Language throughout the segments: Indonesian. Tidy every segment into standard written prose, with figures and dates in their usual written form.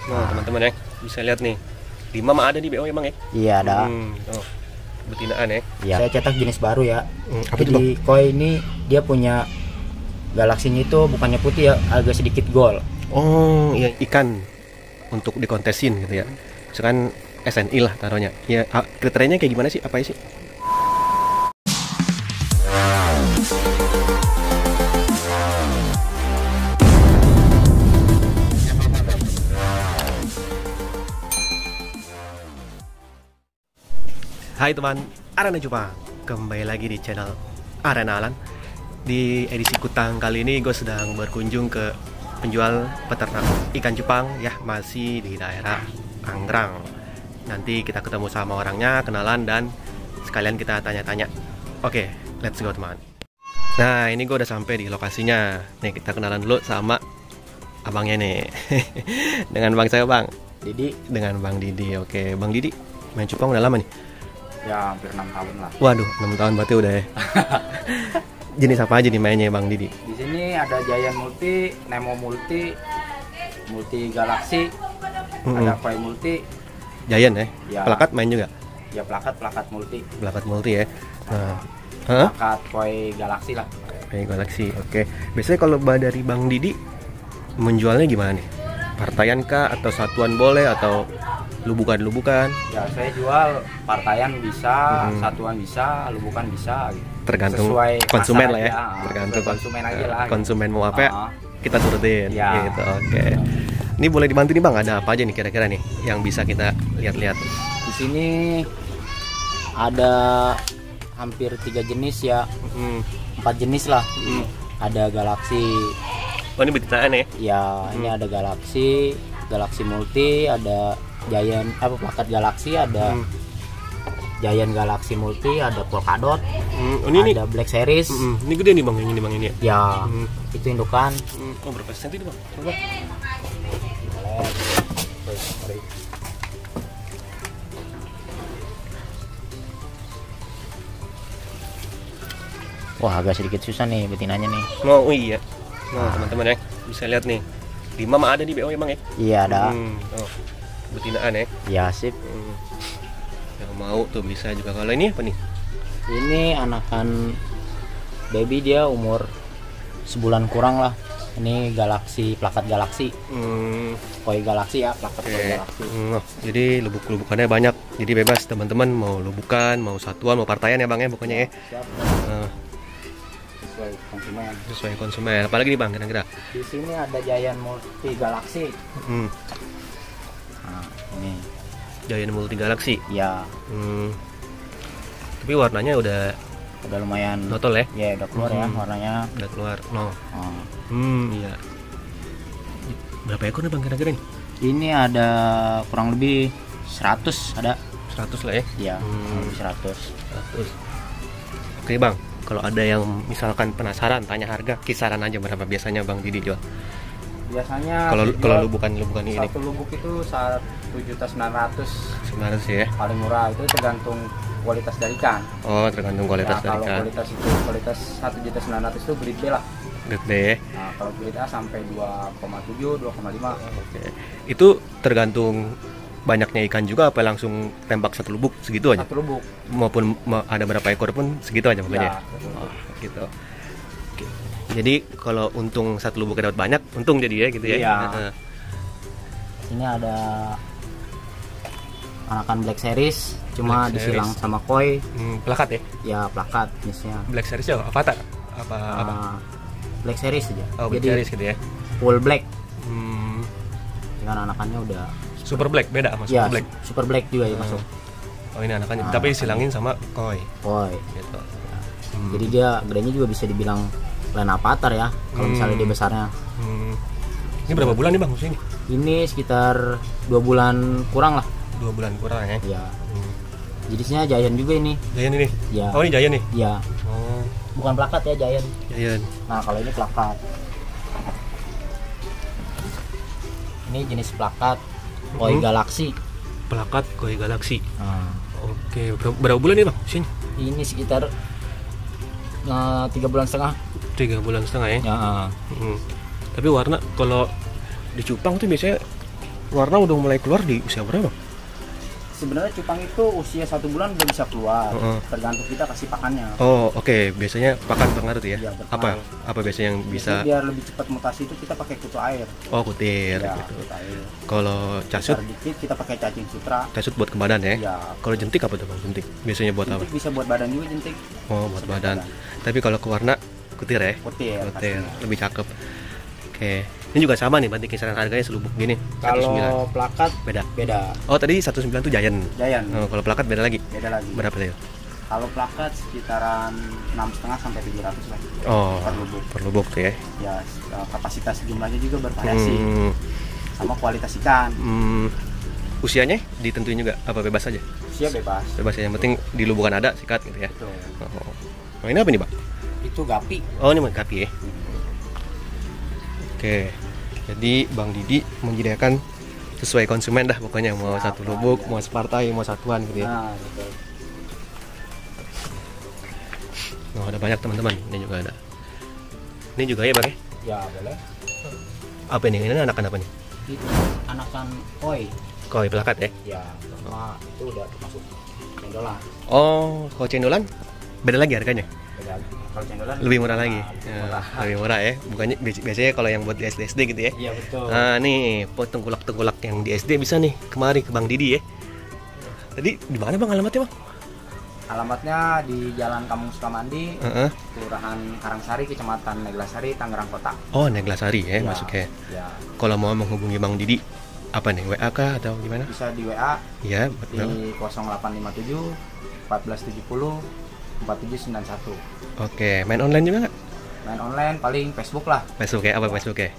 Nah, teman-teman ya, bisa lihat nih. 5 mah ada di BO emang ya? Iya ada. Oh, betinaan ya? Ya. Saya cetak jenis baru ya. Apa itu, Bang? Jadi koi ini dia punya galaksinya itu bukannya putih ya, agak sedikit gold. Oh, iya, ikan untuk dikontesin gitu ya. Misalkan SNI lah taruhnya. Ya, kriterianya kayak gimana sih? Apa sih? Hai teman Arena Jepang, kembali lagi di channel Arena Alan. Di edisi Kutang kali ini gue sedang berkunjung ke penjual peternak ikan Jepang ya, masih di daerah Tangerang. Nanti kita ketemu sama orangnya, kenalan, dan sekalian kita tanya-tanya. Oke, let's go teman. Nah, ini gue udah sampai di lokasinya. Nih, kita kenalan dulu sama abangnya nih. Dengan bang saya, Bang Didi. Dengan Bang Didi. Oke, Bang Didi main cupang udah lama nih? Ya hampir 6 tahun lah. Waduh, 6 tahun berarti udah ya. Jenis apa aja nih mainnya Bang Didi? Di sini ada Giant Multi, Nemo Multi, Multi Galaxy, ada Koi Multi. Giant ya? Ya. Plakat main juga? Ya plakat multi. Plakat multi ya. Nah, Plakat Koi Galaxy lah. Koi Galaxy. Oke. Biasanya kalau dari Bang Didi menjualnya gimana nih? Partaian kah atau satuan boleh atau lubukan? Ya saya jual partaian bisa, satuan bisa, lubukan bisa gitu. Tergantung Sesuai konsumen lah ya. aja. Tergantung konsumen aja lah. konsumen mau apa ya, kita turutin Ya. gitu. Oke. Ini boleh dibantu nih Bang, ada apa aja nih kira-kira nih yang bisa kita lihat-lihat? Di sini ada hampir 3 jenis ya. 4 jenis lah. Ada Galaxy. Oh, ini betinaan ya? Ya, ini ada Galaxy Multi, ada Giant plakat Galaxy, ada Giant Galaxy Multi, ada Polkadot, Ini ada Black Series. Ini gede nih Bang, yang ini Bang ini ya. Ya, itu indukan. Oh, berapa senti nih Bang? Coba. Wah, agak sedikit susah nih betinanya nih. Oh iya. Nah, teman-teman ya, bisa lihat nih. 5 mah ada di BO emang ya? Iya, ada. Oh, betinaan ya. Ya, sip. Yang mau tuh bisa juga. Kalau ini apa nih? Ini anakan baby, dia umur sebulan kurang lah. Ini Galaxy, plakat Galaxy. Koi Galaxy ya, plakat Koi Galaxy. Jadi lubuk-lubukannya banyak. Jadi bebas teman-teman mau lubukan, mau satuan, mau partaian ya Bang ya pokoknya ya. Siap. Sesuai konsumen. Apalagi nih Bang kira-kira? Di sini ada Giant Multi Galaxy. Nah, ini. Giant Multi Galaxy. Ya. Tapi warnanya udah lumayan notol ya? Ya, udah keluar ya warnanya. Udah keluar. No. Oh. Iya. Berapa ekor nih Bang kira-kira nih? Ini ada kurang lebih 100 ada. 100 lah ya? Ya, lebih 100. Oke Bang, kalau ada yang misalkan penasaran tanya harga, kisaran aja berapa biasanya Bang Didi jual? Biasanya kalau lubukan ini satu lubuk itu 1.900.000. 900 ya? Paling murah, itu tergantung kualitas dari ikan. Oh, tergantung kualitas dari Kalau ikan. kualitas 1.900.000 itu grade B lah. Grade B. Nah, kalau grade A sampai 2,7, 2,5. Oke. Itu tergantung banyaknya ikan juga apa langsung tembak satu lubuk segitu aja? Satu lubuk. Maupun ada berapa ekor pun segitu aja pokoknya. Ya, oh, gitu. Oke. Jadi kalau untung satu lubuk dapat banyak, untung jadi ya gitu ya. Iya. Ini ada anakan Black Series, cuma Black disilang Series. sama koi. Plakat ya? Ya, plakat jenisnya. Black Series ya? Avatar? Apa? Black Series aja. Oh, Black Jadi Series gitu ya? full black. Hmm, Dengan anakannya udah Super Black beda sama ya, Super Black. Super black juga ya masuk. Oh, ini anakannya, tapi disilangin sama koi. Koi. Gitu. Jadi dia gedenya juga bisa dibilang lain avatar ya. Kalau misalnya dia besarnya. Ini berapa bulan nih Bang usia ini? Ini sekitar 2 bulan kurang lah. 2 bulan kurang ya? Ya. Jenisnya Giant juga ini. Giant ini? Ya. Oh, ini Giant nih? Ya. Oh, Bukan plakat ya, Giant. Giant. Nah, kalau ini plakat. Ini jenis plakat Koi Galaxy. Plakat Koi Galaxy. Nah, Oke, berapa bulan nih Bang usianya? ini sekitar 3,5 bulan. 3 bulan setengah ya? Ya. Tapi warna kalau di cupang tuh biasanya warna udah mulai keluar di usia berapa? Sebenarnya cupang itu usia 1 bulan udah bisa keluar, tergantung kita kasih pakannya. Oh oke. Biasanya pakan pengaruh tuh ya? Iya, Apa biasanya yang bisa? Biar lebih cepat mutasi itu kita pakai kutu air. Oh kutir Ya, gitu. kutu air. Kalau casut? Besar dikit kita pakai cacing sutra. Casut buat ke badan ya? Ya. Kalau jentik apa tuh bang? Jentik biasanya buat apa? Jentik bisa buat badan juga jentik. Oh buat badan. Tapi kalau ke warna kutir ya? Kutir. Kutir. Lebih cakep. Oke. Ini juga sama nih, berarti kisaran harganya selubuk gini. 19. Kalau plakat Beda. beda. Oh tadi 19 tuh Giant. Giant. Oh, kalau plakat beda lagi. Beda lagi. Berapa tuh? Kalau plakat sekitaran 6,5 sampai 700 lah. Oh, Per lubuk. per lubuk tuh ya. Ya, kapasitas jumlahnya juga bervariasi. Sama kualitas ikan. Usianya ditentuin juga apa bebas aja? Usia bebas. Bebas ya, yang penting di lubukan ada sikat gitu ya. Betul. Oh. Nah, ini apa nih, Pak? Itu gapi. Oh, ini gapi ya. Oke. Jadi Bang Didi menyediakan sesuai konsumen dah pokoknya, mau satu lubuk, mau separtai, mau satuan gitu ya. Nah, betul. Oh, ada banyak teman-teman. Ini juga ada. Ini juga ya, Bang ya? Ya, boleh. Apa ini? Ini anakan apa nih? Itu anakan koi. Koi plakat ya? Ya, sama itu udah termasuk cendolan. Oh, kalau cendolan beda lagi harganya? Beda. Kalau cendolan Lebih murah lagi. murah. Lebih murah ya. Bukannya biasanya kalau yang buat di SD gitu ya. Iya, betul. Nah, nih, tengkulak-tengkulak yang di SD bisa nih kemari ke Bang Didi ya. Tadi di mana Bang alamatnya, Bang? Alamatnya di Jalan Kampung Sukamandi, Kelurahan Karangsari, Kecamatan Neglasari, Tangerang Kota. Oh, Neglasari ya, Ya, masuknya. Ya. Kalau mau menghubungi Bang Didi, apa nih? WA kah atau gimana? Bisa di WA Iya, di betul. 0857 1470 4791. Oke, main online juga nggak? Main online paling Facebook lah. Facebook ya, apa Facebook ya?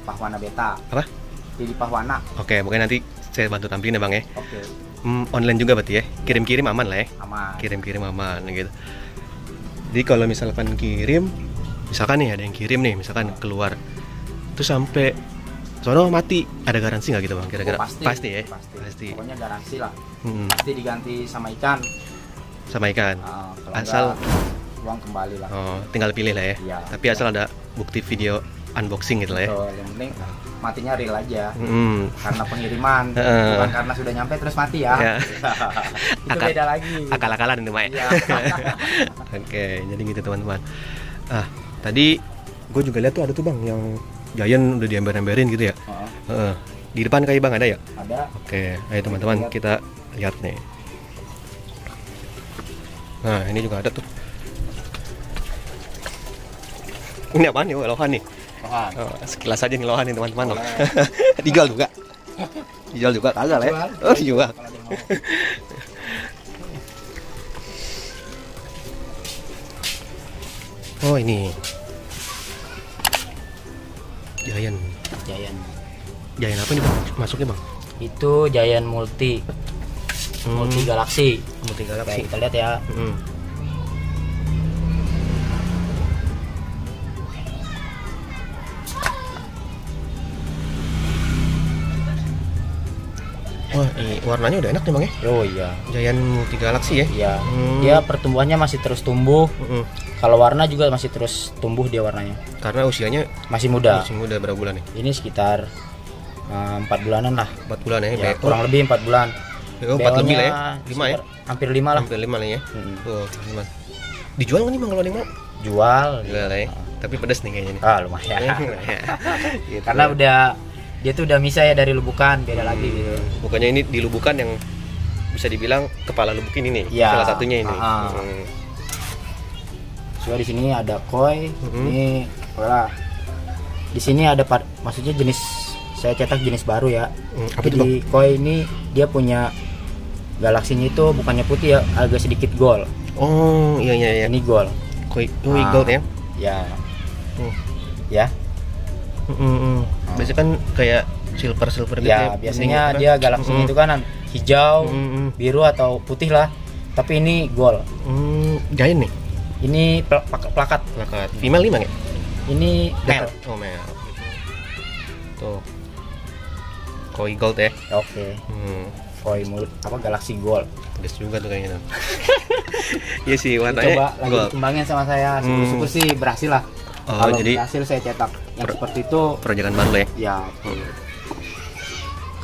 Pahwana Beta. Apa? Di Pahwana. Oke, mungkin nanti saya bantu tampilin ya Bang ya. Oke. Online juga berarti ya? Kirim-kirim aman lah ya? Aman. Kirim-kirim aman gitu. Jadi kalau misalkan kirim, misalkan nih ada yang kirim nih, misalkan keluar, terus sampai sono mati, ada garansi nggak gitu Bang? Kira-kira? Oh, pasti ya? Pasti. Pokoknya garansi lah. Hmm, Pasti diganti sama ikan. sama ikan. Kalau Asal enggak, uang kembali lah. oh, tinggal pilih lah ya. Iya. Tapi asal ada bukti video unboxing gitu lah ya. Betul, yang penting matinya real aja. Karena pengiriman, bukan karena sudah nyampe terus mati ya. Ya. Itu beda lagi. Akal-akalan itu Mak. Iya. Oke, jadi gitu teman-teman. Tadi gue juga lihat tuh ada tuh Bang yang Giant udah diember-emberin gitu ya. Di depan kayak Bang ada ya? Ada. Oke, ayo teman-teman kita lihat nih. Nah, ini juga ada tuh. Ini apaan nih? Lohan nih. Lohan. Sekilas aja nih lohan nih teman-teman. Dijual juga. Dijual juga kagak lah ya. Oh, dijual. Kalau dia mau. Oh, ini. Giant. Giant. Giant apa nih Bang? Masuknya Bang? Itu Giant multi galaksi. Multi Oke, galaksi. kita lihat ya. Wah, ini warnanya udah enak nih Bang ya. Oh iya. Giant multi galaksi ya. Iya. Dia pertumbuhannya masih terus tumbuh. Kalau warna juga masih terus tumbuh dia warnanya. Karena usianya Masih muda. masih muda, berapa bulan nih? Ini sekitar 4 bulanan lah. 4 bulan ya. Ya, kurang lebih 4 bulan. Oh, 4 lebih lah ya. 5 ya. Hampir 5 lah. Hampir 5 lah ya. Oh, teman. Dijual nggak nih Bang kalau ada yang mau? Jual. Jual lah ya. Tapi pedas nih kayaknya nih. Lumayan. Gitu. Karena udah dia tuh udah misah ya dari lubukan, beda lagi gitu. Bukannya ini di lubukan yang bisa dibilang kepala lubuk ini nih. Ya. Salah satunya ini. So di sini ada koi, ini lah. Di sini ada maksudnya jenis saya cetak jenis baru ya. Apa itu, Jadi koi ini dia punya galaksinya itu bukannya putih ya, agak sedikit gold. Oh, iya iya iya. Ini gold. Koi gold ya. Ya. Ya. Biasanya kan kayak silver gitu Ya, biasanya dia galaksinya itu kan hijau, biru atau putih lah. Tapi ini gold. Giant nih. Ini plakat. Plakat. Female 5 nggak? Ini male. Oh, male. Tuh. Koi gold ya. Oke. Koi mulut apa galaksi gold. Pedas juga tuh kayaknya. Iya sih, warnanya Coba lagi gold. dikembangin sama saya. Syukur-syukur sih berhasil lah. Oh, Kalau jadi berhasil saya cetak yang seperti itu. proyekan baru lah ya. Ya.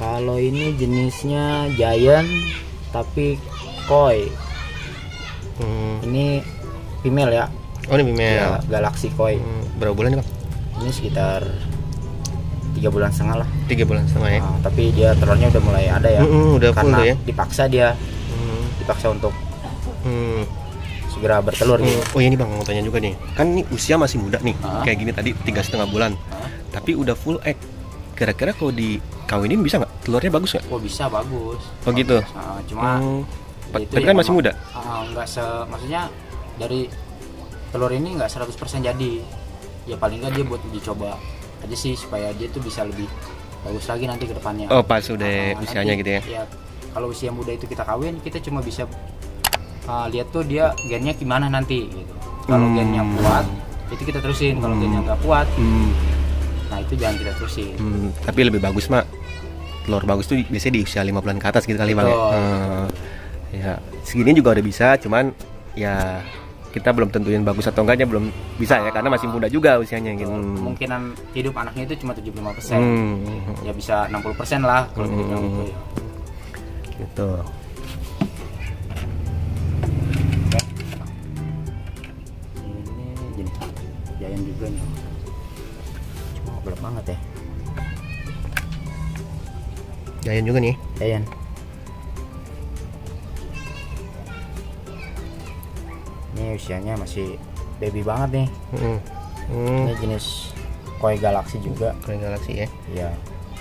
Kalau ini jenisnya giant tapi koi. Ini female ya. Oh ini female Ya, Galaxy koi. Berapa bulan nih Bang? Ini sekitar 3 bulan setengah lah. 3 bulan setengah ya. Tapi dia telurnya udah mulai ada ya. Udah full karena tuh ya. dipaksa dia. Dipaksa untuk segera bertelur gitu. Oh iya nih Bang, mau tanya juga nih. Kan ini usia masih muda nih. Kayak gini tadi 3,5 bulan. Tapi udah full egg. Kira-kira kalau dikawinin bisa nggak? Telurnya bagus nggak? Oh bisa, bagus. Oh gitu. Cuma tapi kan masih muda. Maksudnya dari telur ini nggak 100% jadi. Ya paling nggak dia buat uji coba aja sih, supaya dia tuh bisa lebih bagus lagi nanti ke depannya. Oh pas udah usianya nanti, gitu ya. Ya kalau usia muda itu kita kawin, kita cuma bisa lihat tuh dia gennya gimana nanti gitu. Kalau gennya kuat itu kita terusin, kalau gennya nggak kuat nah itu jangan kita terusin. Tapi lebih bagus mak telur bagus tuh biasanya di usia 5 bulan ke atas gitu kali Bang ya. Ya segini juga udah bisa, cuman ya kita belum tentuin bagus atau enggaknya belum bisa ya, karena masih muda juga usianya gitu. Kemungkinan hidup anaknya itu cuma 75%. Ya bisa 60% lah kalau hidupnya gitu. Ini jenis giant juga nih. Cuma gelap banget ya. Giant juga nih. Giant. Ini usianya masih baby banget nih. Ini jenis koi Galaxy juga. Koi Galaxy ya. Iya.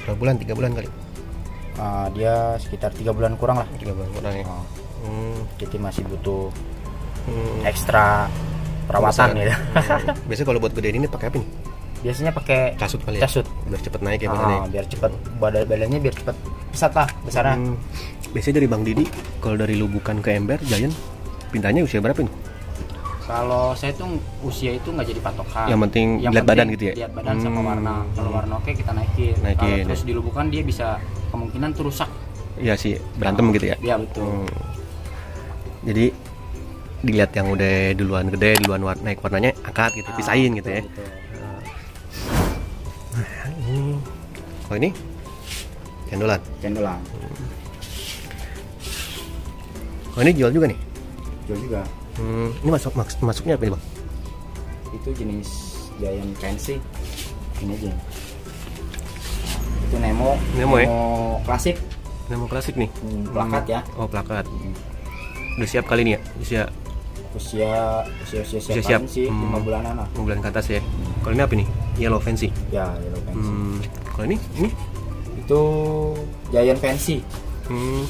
Berapa bulan? 3 bulan kali. Dia sekitar 3 bulan kurang lah. 3 bulan kurang ya. Jadi masih butuh ekstra perawatan ya. Biasanya kalau buat gedein ini pakai apa nih? Biasanya pakai Casut kali ya. Casut. Biar cepet naik ya badannya. Biar cepet badannya biar cepet pesat lah besarnya. Biasanya dari Bang Didi kalau dari Lubukan ke Ember Giant pintanya usia berapa nih? Kalau saya tuh usia itu nggak jadi patokan. Yang penting lihat badan gitu ya. Lihat badan sama warna. Kalau warna oke kita naikin. Kalau terus dilubukan dia bisa kemungkinan tuh rusak. Iya sih, berantem gitu ya. Iya betul. Jadi dilihat yang udah duluan gede, duluan naik warnanya angkat gitu, pisahin gitu ya. Oh ini cendolan. Cendolan. Oh ini jual juga nih. Jual juga. Ini masuknya apa nih Bang? Itu jenis giant fancy. Ini aja. Itu Nemo ya? Klasik. Nemo klasik nih. Plakat ya. Oh plakat. Udah siap kali ini ya? Usia siap sih 5 bulanan lah. 5 bulan ke atas ya. Kalau ini apa nih? Yellow fancy. Ya, yellow fancy. Kalau ini? Itu giant fancy. Hmm.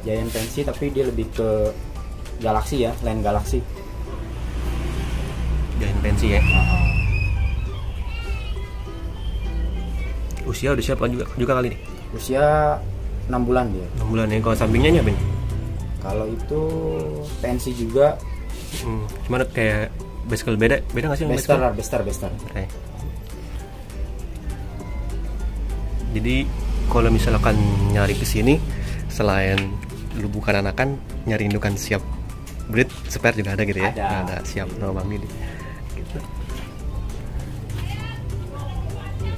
Giant fancy tapi dia lebih ke Galaxy ya, lain Galaxy. Giant fancy ya. Usia udah siap kan juga kali nih? Usia 6 bulan dia. 6 bulan ya. Kalau sampingnya apa nih? Kalau itu fancy juga. Cuma kayak baskel beda nggak sih? Bester. Okay. Jadi kalau misalkan nyari ke sini selain Lubukan anakan, nyari indukan siap breed spare juga ada gitu ya? Ada siap sama Bang Didi. Gitu.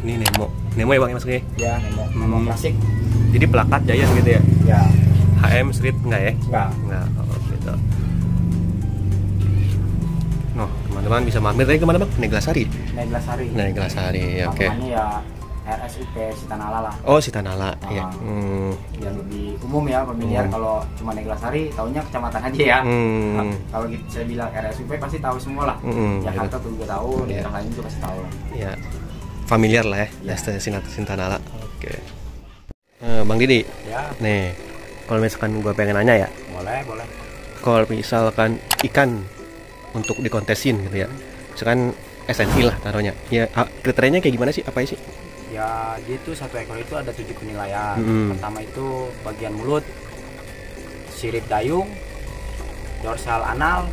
Ini Nemo ya Bang yang masuknya? Ya Nemo klasik. Jadi plakat Giant gitu ya? Ya. HM Street enggak ya? Enggak. Oh gitu. Noh, teman-teman bisa mampir tadi kemana Bang? Neglasari, ya oke. Namanya ya RSUP Sitanala lah. Oh Sitanala, ya. Yang lebih umum ya pemilihan. Kalau cuma Neglasari, taunya kecamatan aja ya. Kalau saya bilang RSUP pasti tahu semua lah. Jakarta tuh juga tahu, daerah lain juga pasti tahu. Ya, familiar lah ya, Sitanala. Oke. Bang Didi, nih, kalau misalkan gue pengen nanya ya. Boleh. Kalau misalkan ikan untuk dikontesin gitu ya, misalkan SNI lah taruhnya. Ya, kriterianya kayak gimana sih? Apa sih? Ya, dia tuh satu ekor itu ada 7 penilaian. Pertama itu bagian mulut, sirip dayung, dorsal anal,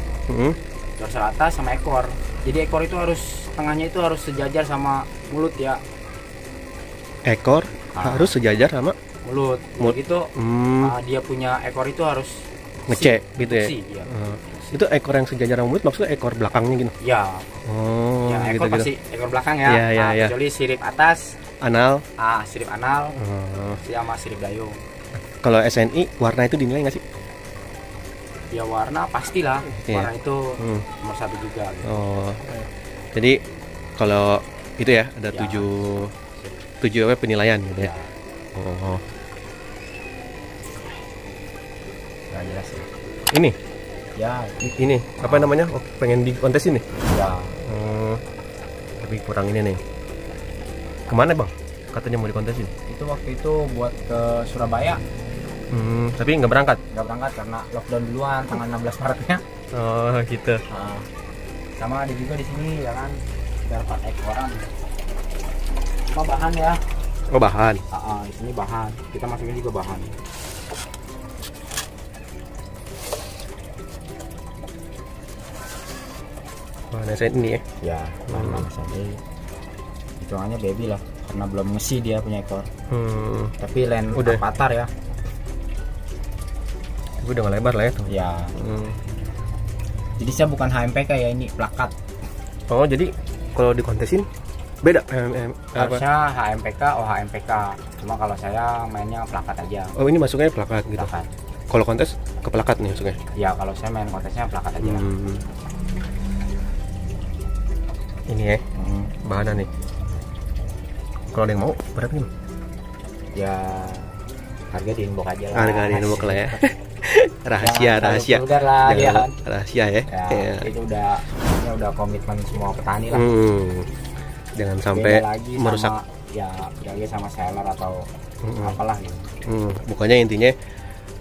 dorsal atas sama ekor. Jadi ekor itu tengahnya itu harus sejajar sama mulut ya. Ekor harus sejajar sama mulut. Gitu. Dia punya ekor itu harus ngecek gitu ya. Ya. Itu ekor yang sejajar sama mulut maksudnya ekor belakangnya gitu. Ya. Oh, ya ekor gitu. pasti ekor belakang ya. Ya. Kecuali sirip atas anal. Sirip anal, sama sirip dayung. Kalau SNI warna itu dinilai nggak sih? Ya warna pastilah, warna itu nomor 1 juga. Gitu. Oh, jadi kalau itu ya ada tujuh apa penilaian gitu ya. Oh, nggak jelas ya. Ini? Ya. Ini apa namanya? Oh, pengen di kontes ini? Ya. Tapi kurang ini nih. Kemana bang? Katanya mau dikontesin. Itu waktu itu buat ke Surabaya. Tapi nggak berangkat? Nggak berangkat karena lockdown duluan tanggal 16 Maretnya. Oh gitu. Sama ada juga di sini ya kan, ada 4 ekoran. Sama bahan ya. Oh bahan. Di sini bahan. Kita masukin juga bahan. Bahan saya ini ya. Ya, bahan saya. Hitungannya baby lah, karena belum ngisi dia punya ekor. Tapi len udah patar ya. Tapi udah nggak lebar lah ya tuh. Ya. Jadi saya bukan HMPK ya, ini plakat. Oh jadi kalau dikontesin beda? Harusnya HMPK, HMPK. Cuma kalau saya mainnya plakat aja. Oh ini masuknya plakat gitu. Plakat. Kalau kontes ke plakat nih masuknya? Ya kalau saya main kontesnya plakat aja. Ini ya, bahannya nih. Kalau ada yang mau berapa nih? Ya harga di inbox aja lah. Harga di inbox lah ya. rahasia lah, jangan rahasia ya. Itu udah komitmen semua petani lah. Jangan sampai merusak sama, sama seller atau apalah gitu. Bukannya intinya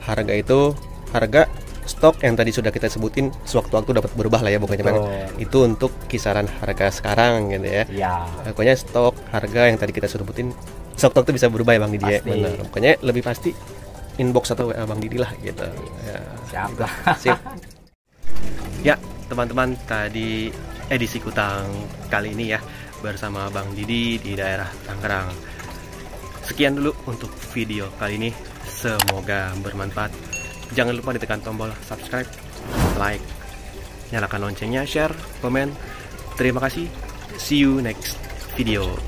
harga itu harga stok yang tadi sudah kita sebutin sewaktu-waktu dapat berubah lah ya, bukannya bang. Itu untuk kisaran harga sekarang gitu ya. Iya. Pokoknya stok harga yang tadi kita sudah sebutin stok-stok itu bisa berubah ya bang Didi ya. Benar. Pokoknya lebih pasti inbox atau WA Bang Didi lah gitu. Ya. Siap lah. Sip. Ya teman-teman, tadi edisi Kutang kali ini ya bersama Bang Didi di daerah Tangerang. Sekian dulu untuk video kali ini. Semoga bermanfaat. Jangan lupa ditekan tombol subscribe, like, nyalakan loncengnya, share, komen. Terima kasih. See you next video.